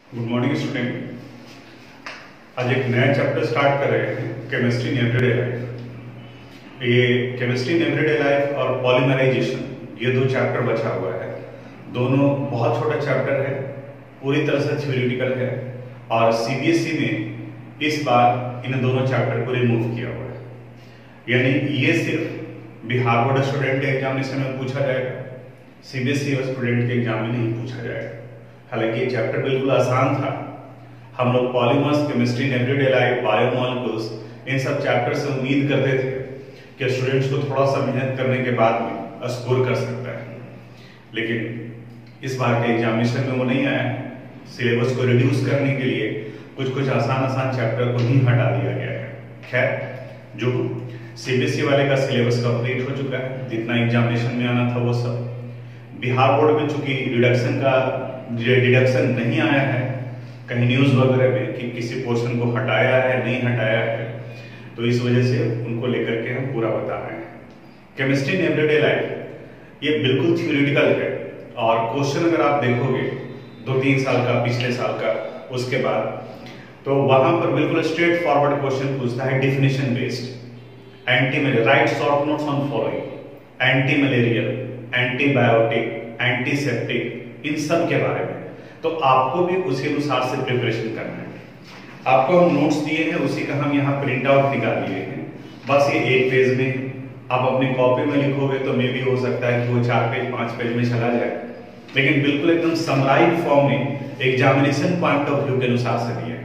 Good morning student. आज एक नया चैप्टर स्टार्ट कर रहे हैं, केमिस्ट्री इन एवरीडे लाइफ। ये केमिस्ट्री इन एवरीडे लाइफ और पॉलीमराइजेशन, ये दो चैप्टर बचा हुआ है। दोनों बहुत छोटा चैप्टर है, पूरी तरह से थ्योरेटिकल है और सीबीएसई ने इस बार इन दोनों चैप्टर को रिमूव किया हुआ है। यानी ये सिर्फ बिहार बोर्ड स्टूडेंट के एग्जामिनेशन में पूछा जाएगा, सीबीएसई स्टूडेंट के एग्जाम में नहीं पूछा जाएगा। हालांकि ये चैप्टर बिल्कुल आसान था। हम लोग polymers, chemistry in everyday life, biomolecules, इन सब चैप्टर से उम्मीद करते थे कि स्टूडेंट्स को थोड़ा सा मेहनत करने के बाद में स्कोर कर सकता है, लेकिन इस बार के एग्जामिनेशन में वो नहीं आया। सिलेबस को रिड्यूस करने के लिए कुछ आसान चैप्टर को ही हटा दिया गया है। खैर, जो सीबीएसई वाले का सिलेबस कंप्लीट हो चुका है, जितना एग्जामिनेशन में आना था वो सब। बिहार बोर्ड में चूंकि डिडक्शन नहीं आया है कहीं न्यूज वगैरह में कि किसी पोर्शन को हटाया है नहीं हटाया है, तो इस वजह से उनको लेकर के हम पूरा बता रहे हैं। केमिस्ट्री इन एवरीडे लाइफ ये बिल्कुल थ्योरेटिकल है और क्वेश्चन अगर आप देखोगे 2-3 साल का, पिछले साल का, उसके बाद, तो वहां पर बिल्कुल स्ट्रेट फॉरवर्ड क्वेश्चन पूछता है definition based. Write short notes on following, anti malarial, antibiotic, antiseptic, इन सब के बारे में। तो आपको भी उसी अनुसार से प्रिपरेशन करना है। आपको हम नोट्स दिए हैं, उसी का हम यहाँ प्रिंट आउट निकाल लिए हैं। बस ये एक पेज में आप अपनी कॉपी में लिखोगे तो मे भी हो सकता है कि वो 4 पेज 5 पेज में चला जाए, लेकिन बिल्कुल एकदम समराइज फॉर्म में एग्जामिनेशन पॉइंट ऑफ व्यू के अनुसार से दिया है।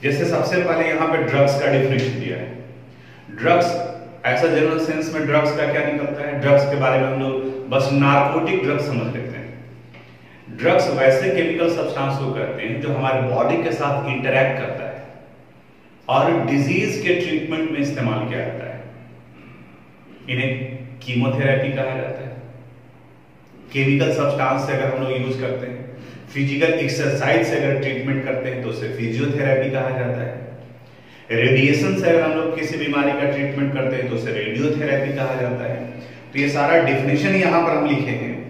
जैसे सबसे पहले यहाँ पे ड्रग्स का डिफिनेशन दिया है। ड्रग्स ऐसा जनरल सेंस में ड्रग्स का क्या निकलता है, ड्रग्स के बारे में हम लोग बस नार्कोटिक ड्रग्स समझ लेते हैं। ड्रग्स वैसे केमिकल सब्सटेंस को कहते हैं जो हमारे बॉडी के साथ इंटरैक्ट करता है और डिजीज के ट्रीटमेंट में इस्तेमाल किया जाता है। इन्हें कीमोथेरेपी कहा जाता है। केमिकल सब्सटेंस से अगर हम लोग यूज करते हैं, फिजिकल एक्सरसाइज से अगर ट्रीटमेंट करते हैं तो उसे फिजियोथेरेपी कहा जाता है। रेडिएशन से अगर हम लोग किसी बीमारी का ट्रीटमेंट करते हैं तो उसे रेडियोथेरेपी कहा जाता है। तो ये सारा डिफिनेशन यहाँ पर हम लिखे हैं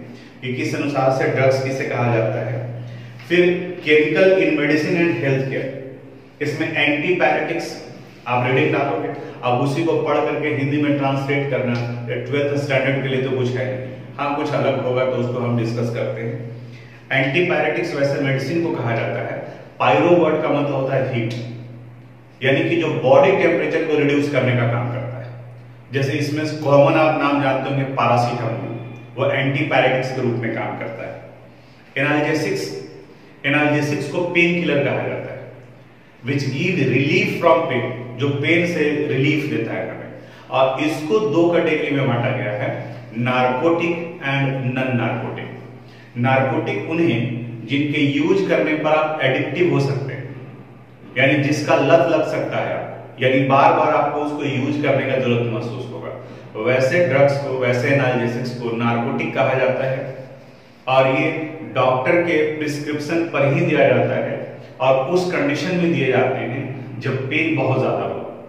कि किस अनुसार से ड्रग्स किसे कहा जाता है। फिर chemical in medicine and health care, इसमें एंटीबायोटिक्स आप रीडिंग डालोगे, अब उसी को पढ़ करके हिंदी में ट्रांसलेट करना 12th स्टैंडर्ड के लिए तो कुछ है, हाँ कुछ अलग होगा तो उसको हम डिस्कस करते हैं। एंटीबायोटिक्स वैसे मेडिसिन को कहा जाता है। पायरो वर्ड का मतलब होता है हीट, यानी कि जो बॉडी टेम्परेचर को रिड्यूस करने का काम करता है। जैसे इसमें कॉमन आप नाम जानते होंगे पैरासीटामोल, वो एंटीपायरेटिक्स के रूप में काम करता है। एनाल्जेसिक्स को पेन किलर कहा जाता है, which give relief from pain, जो पेन से रिलीफ देता है हमें। और इसको 2 कैटेगरी में बांटा गया है, narcotic and non narcotic. Narcotic उन्हें जिनके यूज करने पर आप एडिक्टिव हो सकते हैं, यानी जिसका लत लग सकता है, यानी बार बार आपको उसको यूज करने का जरूरत महसूस होगा, वैसे ड्रग्स को, वैसे एनाल्जेसिक्स को नार्कोटिक कहा जाता है। और ये डॉक्टर के प्रिस्क्रिप्शन पर ही दिया जाता है और उस कंडीशन में दिए जाते हैं जब पेन बहुत ज्यादा हो।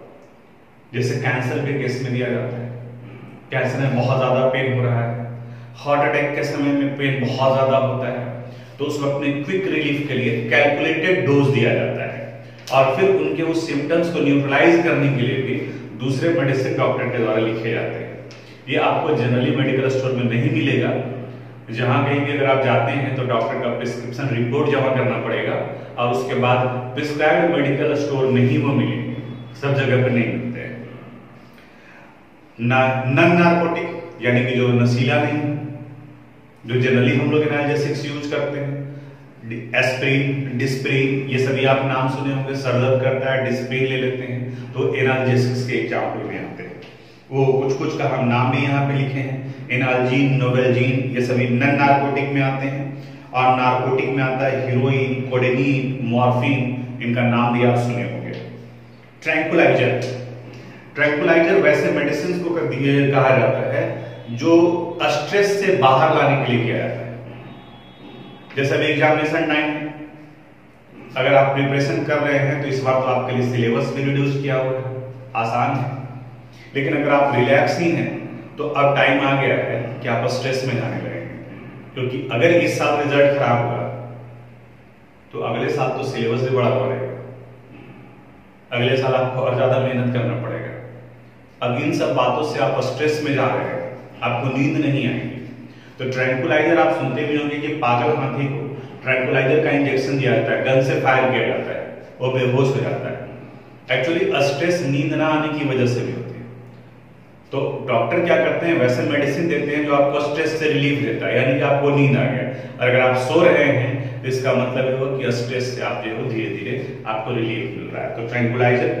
जैसे कैंसर के केस में दिया जाता है, कैंसर में बहुत ज्यादा पेन हो रहा है, हार्ट अटैक के समय में पेन बहुत ज्यादा होता है, तो उस वक्त में क्विक रिलीफ के लिए कैलकुलेटेड डोज दिया जाता है और फिर उनके उस सिम्टम्स को न्यूट्रलाइज करने के लिए भी दूसरे मेडिसिन डॉक्टर के द्वारा लिखे जाते हैं। ये आपको जनरली मेडिकल स्टोर में नहीं मिलेगा। जहां कहीं भी अगर आप जाते हैं तो डॉक्टर का प्रिस्क्रिप्शन रिपोर्ट जमा करना पड़ेगा और उसके बाद प्रिस्क्राइब्ड मेडिकल स्टोर में ही वो मिलेंगे, सब जगह पर नहीं मिलते हैं। नॉन नार्कोटिक यानी कि जो नशीला नहीं, जो जनरली हम लोग एनाल्जेसिक्स यूज करते हैं, एस्प्रिन, डिस्प्रिन, ये सभी आप नाम सुने होंगे। सर दर्द करता है, डिस्प्रिन ले लेते हैं, तो एनाल्जेसिक्स के एग्जाम्पल में आते हैं। वो कुछ का हम नाम भी यहाँ पे लिखे हैं, एनाल्जीन, नोवेल्जीन, ये सभी नॉन नार्कोटिक में आते हैं। और नार्कोटिक में आता है हीरोइन, कोडेनीन, मॉर्फिन, इनका नाम भी आप सुने होंगे। ट्रैंकुलाइजर वैसे मेडिसिन को कहा जाता है जो स्ट्रेस से बाहर लाने के लिए किया जाता है। जैसे अभी एग्जामिनेशन टाइम है, अगर आप प्रिपरेशन कर रहे हैं तो इस बार तो आपके लिए सिलेबस भी रिड्यूस किया हुआ है, आसान है। लेकिन अगर आप रिलैक्स ही हैं तो अब टाइम आ गया है कि आप स्ट्रेस में जाने लगेंगे, क्योंकि अगर इस साल रिजल्ट खराब हुआ तो अगले साल तो सिलेबस भी बड़ा बढ़ेगा, अगले साल आपको और ज्यादा मेहनत करना पड़ेगा। अब इन सब बातों से आप स्ट्रेस में जा रहे हैं, आपको नींद नहीं आएगी। तो ट्रैंकुलाइजर आप सुनते भी होंगे कि पागल हाथी को ट्रैंकुलाइजर का इंजेक्शन दिया जाता है, गन से फायर किया जाता है, वो बेहोश हो जाता है। एक्चुअली स्ट्रेस नींद ना आने की वजह से भी होती है। तो डॉक्टर क्या करते हैं, वैसे मेडिसिन देते हैं जो आपको स्ट्रेस से रिलीफ देता है, यानी कि आपको नींद आ गया। और अगर आप सो रहे हैं तो इसका मतलब ये हो कि स्ट्रेस से आप जो धीरे धीरे आपको रिलीफ मिल रहा है। तो ट्रैंकुलाइजर,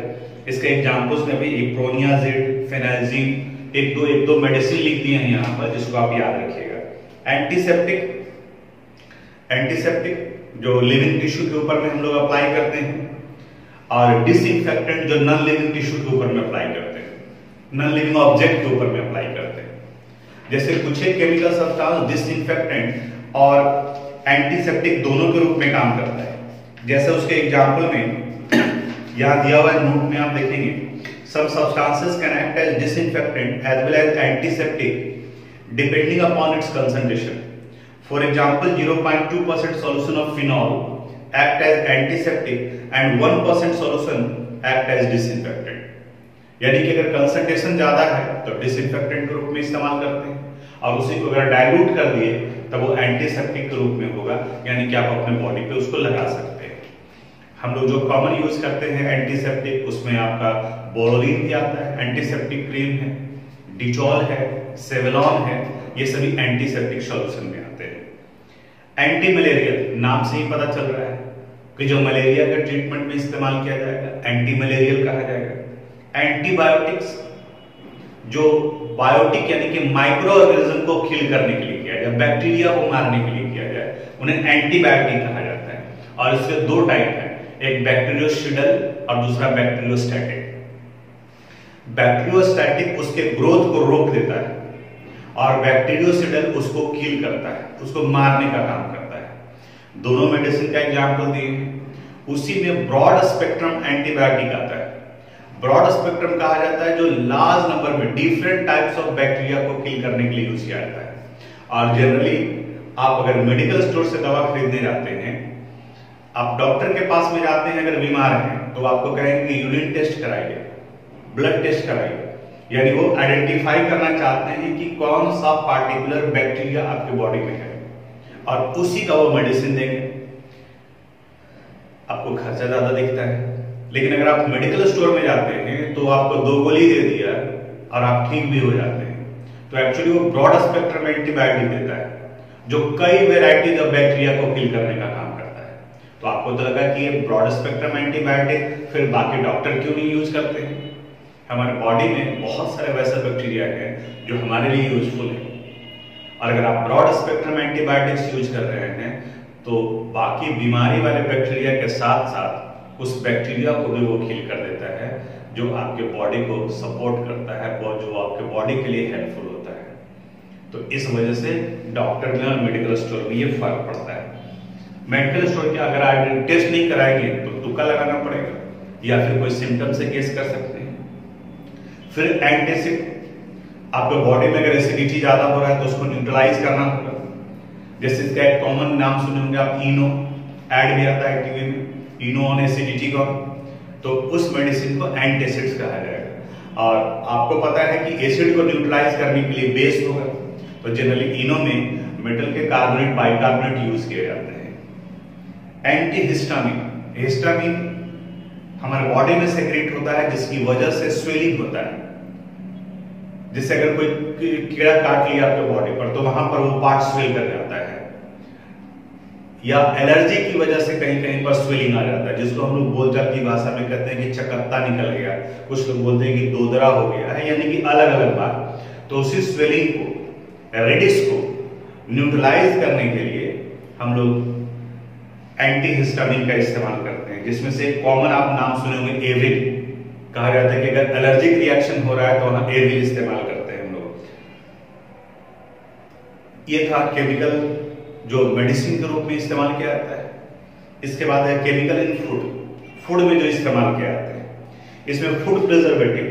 इसके एग्जाम्पल्स में भी इप्रोनियाजिड, फेनाजिन, एक दो मेडिसिन लिख दिए हैं यहाँ पर, जिसको आप याद रखिएगा। एंटीसेप्टिक जो लिविंग टिश्यू के ऊपर में हम लोग अप्लाई करते हैं, और डिसइंफेक्टेंट जो नॉन लिविंग टिश्यू के ऊपर में अप्लाई करते हैं, नॉन लिविंग ऑब्जेक्ट के ऊपर में अप्लाई करते हैं। जैसे कुछ एक केमिकल सब्सटेंस डिसइंफेक्टेंट और एंटीसेप्टिक दोनों के रूप में काम करता है। जैसे उसके एग्जाम्पल में यहां दिया हुआ नोट में आप देखेंगे, some substances can act as disinfectant as well as antiseptic depending upon its concentration. For example, 0.2% solution of phenol act as antiseptic and 1% solution act as disinfectant. यानी कि अगर कंसंट्रेशन ज्यादा है तो डिसइंफेक्टेंट के रूप में इस्तेमाल करते हैं, और उसी को अगर डाइल्यूट कर दिए तब वो एंटीसेप्टिक के रूप में होगा, यानी कि आप अपने बॉडी पे उसको लगा सकते हैं। हम लोग जो कॉमन यूज करते हैं एंटीसेप्टिक, उसमें आपका बोरोलिन भी आता है, एंटीसेप्टिक क्रीम है, डिटॉल है, सेवलॉन है, ये सभी एंटीसेप्टिक सॉल्यूशन में आते हैं। एंटी मलेरियल, नाम से ही पता चल रहा है कि जो मलेरिया के ट्रीटमेंट में इस्तेमाल किया जाएगा, एंटी मलेरियल कहा जाएगा। एंटीबायोटिक्स, जो बायोटिक यानी कि माइक्रो ऑर्गेनिज्म को किल करने के लिए किया जाए, बैक्टीरिया को मारने के लिए किया जाए, उन्हें एंटीबायोटिक कहा जाता है। और इसके दो टाइप है, एक बैक्टीरियोसिडल और दूसरा बैक्टीरियोस्टैटिक। बैक्टीरियोस्टैटिक उसके ग्रोथ को रोक देता है, और बैक्टीरियोसिडल उसको किल करता है, उसको मारने का काम करता है। दोनों मेडिसिन का एग्जांपल दिए हैं। उसी में ब्रॉड स्पेक्ट्रम एंटीबायोटिक आता है। ब्रॉड स्पेक्ट्रम कहा जाता है जो लार्ज नंबर में डिफरेंट टाइप्स ऑफ बैक्टीरिया को किल करने के लिए यूज किया जाता है। और जनरली आप अगर मेडिकल स्टोर से दवा खरीदने जाते हैं, आप डॉक्टर के पास में जाते हैं अगर बीमार हैं, तो आपको कहेंगे यूरिन टेस्ट कराइए, ब्लड टेस्ट कराइए, यानी वो आइडेंटिफाई करना चाहते हैं कि कौन सा पार्टिकुलर बैक्टीरिया आपके बॉडी में है, और उसी का वो मेडिसिन देंगे। आपको खर्चा ज्यादा दिखता है, लेकिन अगर आप मेडिकल स्टोर में जाते हैं तो आपको 2 गोली दे दिया और आप ठीक भी हो जाते हैं। तो एक्चुअली वो ब्रॉड स्पेक्ट्रम एंटीबायोटिक देता है जो कई वेराइटीज ऑफ बैक्टीरिया को किल करने का काम करता है। तो आपको तो लगा कि ये ब्रॉड स्पेक्ट्रम एंटीबायोटिक फिर बाकी डॉक्टर क्यों नहीं यूज करते हैं? हमारे बॉडी में बहुत सारे वैसे बैक्टीरिया हैं जो हमारे लिए यूजफुल है, और अगर आप ब्रॉड स्पेक्ट्रम एंटीबायोटिक्स यूज कर रहे हैं तो बाकी बीमारी वाले बैक्टीरिया के साथ साथ उस बैक्टीरिया को भी वो किल कर देता है जो आपके बॉडी को सपोर्ट करता है, जो आपके बॉडी के लिए हेल्पफुल होता है। तो इस वजह से डॉक्टर में और मेडिकल स्टोर में ये फर्क पड़ता है। मेडिकल स्टोर के अगर आप टेस्ट नहीं कराएंगे तो तुक्का लगाना पड़ेगा, या फिर कोई सिम्टम से केस कर सकते हैं। फिर एंटासिड, आपके बॉडी में अगर एसिडिटी ज्यादा हो रहा है तो उसको न्यूट्रलाइज करना होगा। जैसे इसका एक कॉमन नाम सुने होंगे आप, इनो, ऐड भी आता है टीवी में, इनो ऑन एसिडिटी का, तो उस मेडिसिन को एंटासिड्स कहा जाएगा। और आपको पता है कि एसिड को न्यूट्रलाइज करने के लिए बेस होगा, तो जनरली इनो में मेटल के कार्बोनेट, बाइकार्बोनेट यूज किए जाते हैं। एंटीहिस्टामिन, हिस्टामिन हमारे बॉडी में सेक्रेट होता है जिसकी वजह से स्वेलिंग होता है। जिससे अगर कोई कीड़ा काट लिया आपके बॉडी पर तो वहां पर वो पार्ट स्वेल कर जाता है, या एलर्जी की वजह से कहीं कहीं पर स्वेलिंग आ जाता है, जिसको हम लोग बोलचाल की भाषा में कहते हैं कि चकत्ता निकल गया, कुछ लोग बोलते हैं कि दोदरा हो गया है, यानी कि अलग अलग बात। तो उसी स्वेलिंग को, रेडिश को न्यूट्रलाइज करने के लिए हम लोग एंटीहिस्टामिन का इस्तेमाल करते हैं, जिसमें से कॉमन आप नाम सुने होंगे एविल। कहा जाता है कि अगर एलर्जिक रिएक्शन हो रहा है तो वहां एविल इस्तेमाल करते हैं हम लोग। ये था केमिकल जो मेडिसिन के रूप में इस्तेमाल किया जाता है। इसके बाद है केमिकल इन फूड, फूड में जो इस्तेमाल किया जाता है। इसमें फूड प्रिजर्वेटिव,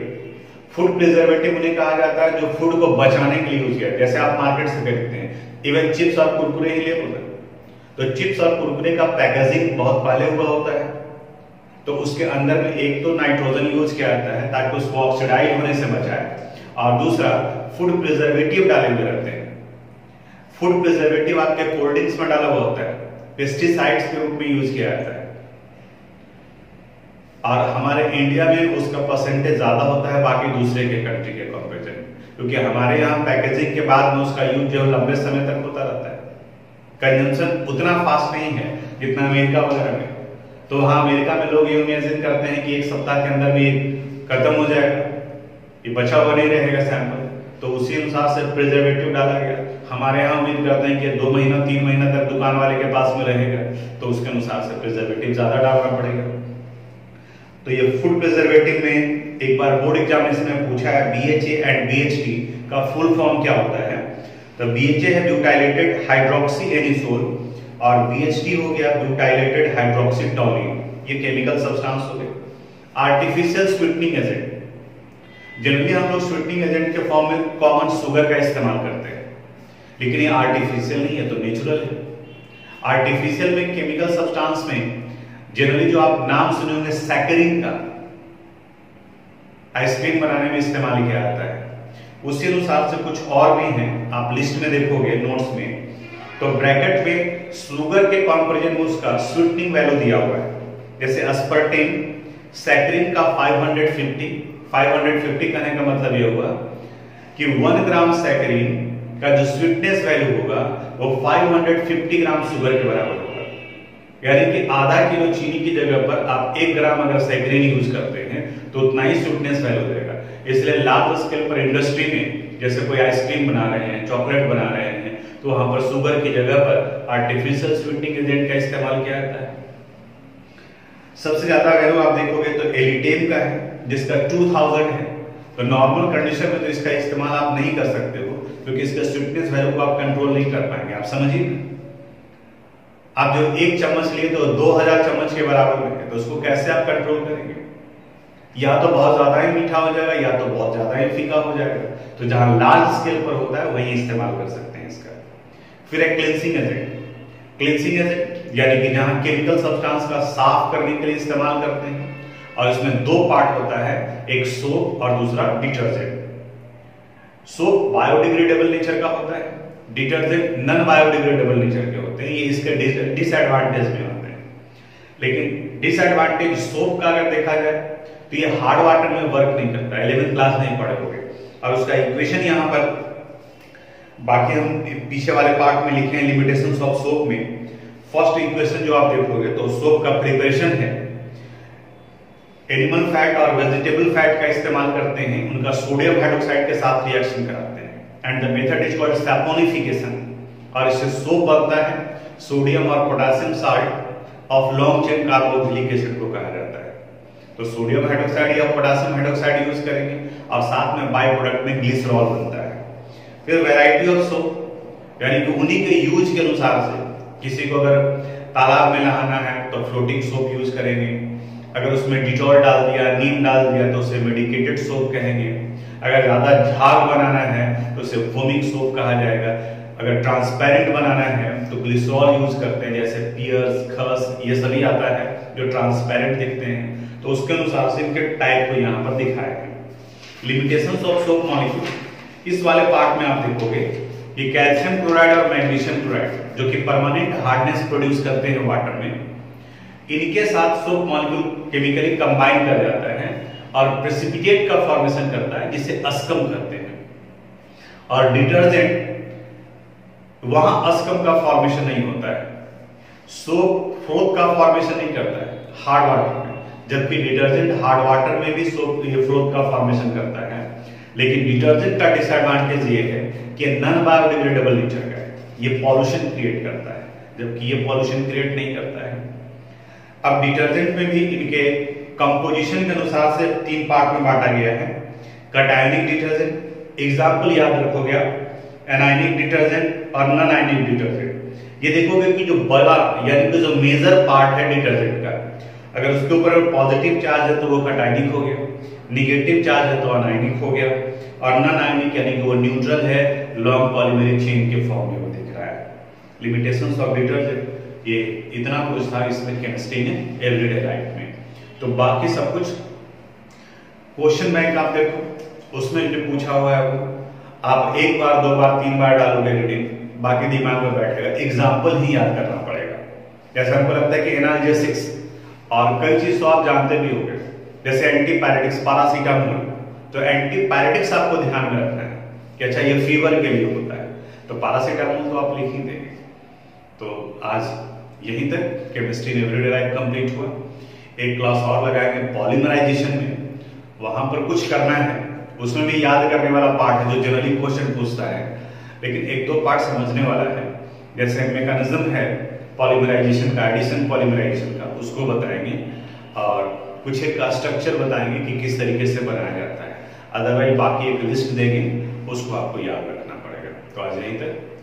फूड प्रिजर्वेटिव उन्हें कहा जाता है जो फूड को बचाने के लिए यूज किया, जैसे आप मार्केट से खरीदते हैं, इवन चिप्स और कुरकुरे ही ले बोलते हैं, तो चिप्स और कुरकुरे का पैकेजिंग बहुत पहले हुआ होता है, तो उसके अंदर में एक तो नाइट्रोजन यूज किया जाता है ताकि उसको ऑक्सीडाइज होने से बचाए, और दूसरा फूड प्रिजर्वेटिव डाले हुए रहते हैं। फूड प्रिजर्वेटिव आपके कोल्ड ड्रिंक्स में डाला हुआ होता है, पेस्टिसाइड्स के रूप में यूज किया जाता है, और हमारे इंडिया में उसका परसेंटेज ज्यादा होता है बाकी दूसरे के कंट्री के कंपेरिजन, क्योंकि हमारे यहाँ पैकेजिंग के बाद में उसका यूज जो लंबे समय तक होता रहता है। कंजम्पशन उतना फास्ट नहीं है जितना अमेरिका वगैरह में। तो हाँ, अमेरिका में लोग ये इमेजिन करते हैं कि एक सप्ताह के अंदर भी खत्म हो जाएगा, ये बचा हुआ नहीं रहेगा सैंपल, तो उसी अनुसार से प्रिजर्वेटिव डाला गया। हमारे यहाँ उम्मीद करते हैं कि 2 महीना 3 महीना तक दुकान वाले के पास में रहेगा, तो उसके अनुसार से प्रिजर्वेटिव ज्यादा डालना पड़ेगा। तो ये फूड प्रिजर्वेटिव में एक बार बोर्ड एग्जामिनेशन में पूछा है BHA एंड BHT का फुल फॉर्म क्या होता है। तो BHA है ब्यूटाइलेटेड हाइड्रोक्सी एनिसोल, और BHT हो गया ब्यूटाइलेटेड हाइड्रोक्सी टॉलिन, ये केमिकल सब्सटेंस हो गए। आर्टिफिशियल स्वीटनिंग एजेंट, जनरली हम लोग स्वीटनिंग एजेंट के फॉर्म में कॉमन शुगर का इस्तेमाल करते हैं, लेकिन ये आर्टिफिशियल नहीं है, तो नेचुरल है। आर्टिफिशियल में केमिकल सब्सटेंस में जनरली जो आप नाम सुने होंगे सैकरीन का, आइसक्रीम बनाने में इस्तेमाल किया जाता है। उसी अनुसार से कुछ और भी हैं, आप लिस्ट में देखोगे नोट्स में, तो ब्रैकेट में शुगर के कंपैरिजन में उसका स्वीटनिंग वैल्यू दिया हुआ है। जैसे अस्पर्टेन, सैकरीन का 550 कहने का मतलब ये हुआ कि 1 ग्राम सैकरीन का जो स्वीटनेस वैल्यू होगा वो 550 ग्राम शुगर के बराबर होगा। यानी कि आधा किलो चीनी की जगह पर आप 1 ग्राम अगर सैकरीन यूज करते हैं तो उतना ही स्वीटनेस वैल्यू देगा। इसलिए लार्ज स्केल पर इंडस्ट्री में जैसे कोई आइसक्रीम बना रहे हैं, चॉकलेट बना रहे हैं, तो वहां पर शुगर की जगह पर आर्टिफिशियल स्वीटनिंग एजेंट का इस्तेमाल किया जाता है। सबसे ज्यादा वैल्यू आप देखोगे तो एलिटेम का है, जिसका 2000 है। तो नॉर्मल कंडीशन में तो इसका इस्तेमाल आप नहीं कर सकते हो, क्योंकि इसका स्वीटनेस वैल्यू को आप कंट्रोल नहीं कर पाएंगे। आप समझिए, आप जो 1 चम्मच लिए तो 2000 चम्मच के बराबर में है, तो उसको कैसे आप कंट्रोल करेंगे? या तो बहुत ज्यादा ही मीठा हो जाएगा, या तो बहुत ज्यादा ही फीका हो जाएगा। तो जहां लार्ज स्केल पर होता है वहीं इस्तेमाल कर सकते हैं इसका। फिर एक क्लींसिंग एजेंट, क्लींसिंग एजेंट यानी कि जहां केमिकल सब्सटेंस का साफ करने के लिए इस्तेमाल करते हैं, और इसमें 2 पार्ट होता है, एक सोप और दूसरा डिटर्जेंट। सोप बायोडिग्रेडेबल नेचर का होता है, डिटर्जेंट नॉन बायोडिग्रेडेबल नेचर के होते हैं। ये इसके डिसएडवांटेज में होते हैं। लेकिन डिसएडवांटेज सोप का अगर देखा जाए तो ये हार्ड वाटर में वर्क नहीं करता। 11th क्लास नहीं पढ़े होंगे, और उसका इक्वेशन यहाँ पर बाकी हम पीछे वाले पार्ट में लिखे हैं लिमिटेशंस ऑफ सोप में। फर्स्ट इक्वेशन जो आप देखोगे तो सोप का प्रिपरेशन है, एनिमल फैट और वेजिटेबल फैट का इस्तेमाल करते हैं, उनका सोडियम हाइड्रोक्साइड के साथ रिएक्शन कराते हैं, and the method is called saponification, और इससे सोप बनता है। सोडियम और potassium salt of long chain carboxylic acid को कहा जाता है। तो सोडियम हाइड्रोक्साइड या पोटेशियम हाइड्रोक्साइड यूज करेंगे, और साथ में बाय प्रोडक्ट में ग्लिसरॉल बनता है। फिर वैरायटी ऑफ सोप, यानी कि उन्हीं के यूज के अनुसार से, किसी को अगर तालाब में नहाना है तो फ्लोटिंग सोप यूज करेंगे, अगर उसमें डिटॉल डाल दिया, नीम डाल दिया तो उसे मेडिकेटेड सोप कहेंगे, अगर ज्यादा झाग बनाना है तो उसे फोमिंग सोप कहा जाएगा, अगर ट्रांसपेरेंट बनाना है तो ग्लिसरॉल यूज करते हैं, जैसे पियर्स, खस, ये सभी आता है जो ट्रांसपेरेंट दिखते हैं। तो उसके अनुसार से इनके टाइप को यहाँ पर दिखाया है। लिमिटेशंस ऑफ सोप मॉलिक्यूल, इस वाले पार्ट में आप देखोगे कि कैल्शियम क्लोराइड और मैग्नीशियम क्लोराइड जो कि परमानेंट हार्डनेस प्रोड्यूस करते हैं वाटर में, इनके साथ सोप मॉलिक्यूल केमिकली कंबाइन कर जाता है और प्रेसिपिटेट का फॉर्मेशन करता है, जिसे अस्कम कहते हैं। और डिटर्जेंट, वहां अस्कम का फॉर्मेशन नहीं होता है, सोप फ्रोथ का फॉर्मेशन नहीं करता है हार्ड वाटर में, जबकि डिटर्जेंट हार्ड वाटर में भी सोप फ्रोथ का फॉर्मेशन करता है। लेकिन डिटर्जेंट का डिसएडवांटेज ये है कि नॉन बायोडिग्रेडेबल नेचर का है, ये पॉल्यूशन क्रिएट करता है, जबकि ये पॉल्यूशन क्रिएट नहीं करता है। अब डिटर्जेंट में भी इनके कंपोजिशन के अनुसार से 3 पार्ट में बांटा गया है। कटायनिक डिटर्जेंट, एग्जाम्पल याद रखोगे, एनायनिक डिटर्जेंट और नॉन आयनिक डिटर्जेंट। ये देखोगे कि जो बड़ा यानी कि जो मेजर पार्ट है डिटर्जेंट का, अगर उसके ऊपर पॉजिटिव चार्ज है तो वो कटायनिक हो गया, निगेटिव चार्ज है तो अनायनिक हो गया, और नॉन आयनिक यानी कि वो न्यूट्रल है, लॉन्ग पॉलीमेरिक चेन के फॉर्म में वो दिख रहा है। लिमिटेशंस ऑफ डिटर्जेंट, ये इतना कुछ था इसमें केमिस्ट्री ने एवरीडे लाइफ में। तो बाकी सब कुछ क्वेश्चन बैंक आप देखो, उसमें जो पूछा हुआ है वो आप एक बार, दो बार, तीन बार डालोगे रीडिंग, बाकी दिमाग में बैठेगा, एग्जाम्पल ही याद करना पड़ेगा। जैसे हमको लगता है कि एनाल्जेसिक्स, और कई चीज तो आप जानते भी होंगे, जैसे एंटीपायरेटिक्स, पैरासीटामोल, तो एंटीपायरेटिक्स आपको ध्यान में रखना है कि अच्छा ये फीवर के लिए होता है, तो पैरासीटामोल तो आप लिख ही देंगे। तो आज यहीं तक chemistry in everyday life complete हुआ। एक क्लास और लगाएंगे पॉलीमराइजेशन में, वहां पर कुछ करना है, उसमें भी याद करने वाला पार्ट है जो जनरली क्वेश्चन पूछता है, लेकिन एक दो पार्ट समझने वाला है। जैसे मैकेनिज्म है पॉलीमराइजेशन का, एडिशन पॉलीमराइजेशन का, उसको बताएंगे, और कुछ एक का स्ट्रक्चर बताएंगे कि किस तरीके से बनाया जाता है। अदरवाइज बाकी एक लिस्ट देंगे, उसको आपको याद रखना पड़ेगा। तो आज यहीं तक।